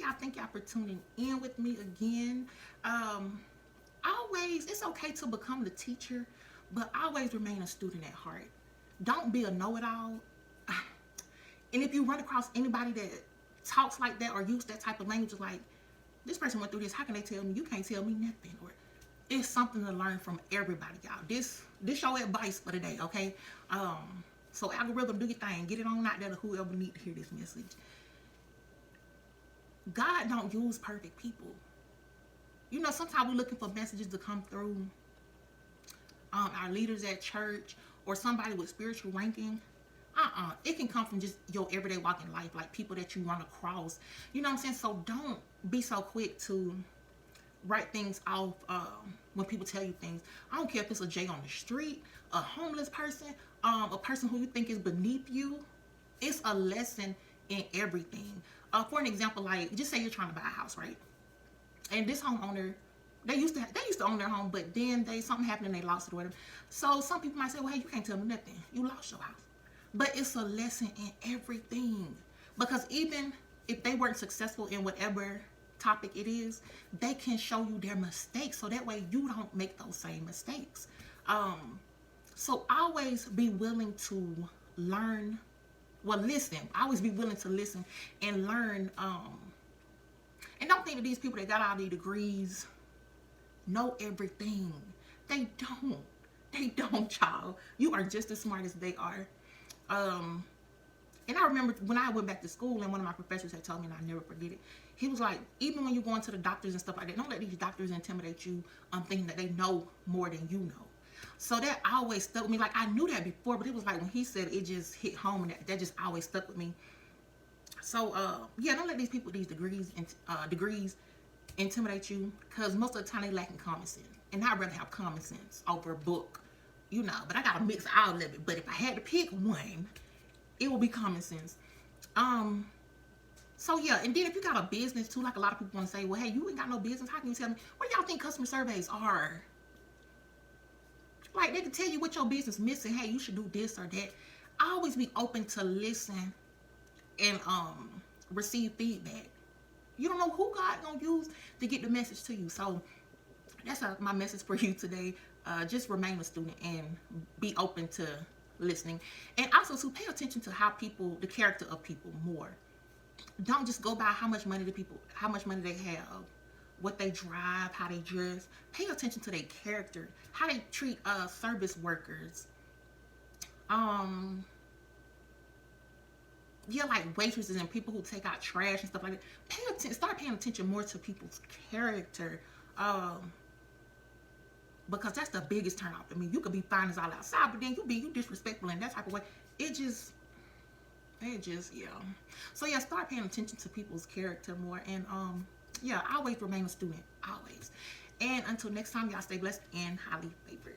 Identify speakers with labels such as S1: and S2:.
S1: y'all. Thank y'all for tuning in with me again. Always, it's okay to become the teacher, but always remain a student at heart. Don't be a know-it-all. And if you run across anybody that talks like that or use that type of language, like, this person went through this, how can they tell me? You can't tell me nothing. Or it's something to learn from everybody, y'all. This your advice for the day, okay? So algorithm, do your thing. Get it on out there to whoever need to hear this message. God don't use perfect people. You know, sometimes we're looking for messages to come through our leaders at church or somebody with spiritual ranking. It can come from just your everyday walking life, like people that you run across. You know what I'm saying? So don't be so quick to write things off when people tell you things. I don't care if it's a Jay on the street, a homeless person, a person who you think is beneath you. It's a lesson in everything. For an example, like, just say you're trying to buy a house, right? And this homeowner, they used to own their home, but then something happened and they lost it or whatever. So some people might say, well, hey, you can't tell me nothing. You lost your house. But it's a lesson in everything. Because even if they weren't successful in whatever topic it is, they can show you their mistakes. So that way you don't make those same mistakes. So always be willing to learn. Well, listen. Always be willing to listen and learn. And don't think that these people that got all these degrees know everything. They don't. They don't, y'all. You are just as smart as they are. And I remember when I went back to school and one of my professors had told me, and I never forget it, he was like, even when you go into the doctors and stuff like that, don't let these doctors intimidate you thinking that they know more than you know. So that always stuck with me. Like, I knew that before, but it was like when he said it just hit home, and that just always stuck with me. So yeah, don't let these people with these degrees intimidate you, because most of the time they lacking common sense. And I'd rather have common sense over a book, you know. But I gotta mix all of it. But if I had to pick one, it would be common sense. So yeah, and then if you got a business too, like a lot of people want to say, well, hey, you ain't got no business. How can you tell me? What do y'all think customer surveys are? Like, they can tell you what your business missing. Hey, you should do this or that. Always be open to listen and receive feedback. You don't know who God gonna use to get the message to you. So that's my message for you today. Just remain a student and be open to listening, and also to pay attention to the character of people more. Don't just go by how much money they have, what they drive, how they dress. Pay attention to their character, how they treat service workers. Yeah, like waitresses and people who take out trash and stuff like that. Start paying attention more to people's character. Because that's the biggest turn off. I mean, you could be fine as all outside, but then you disrespectful in that type of way. It just, yeah. So yeah, start paying attention to people's character more, and yeah, always remain a student, always. And until next time, y'all stay blessed and highly favored.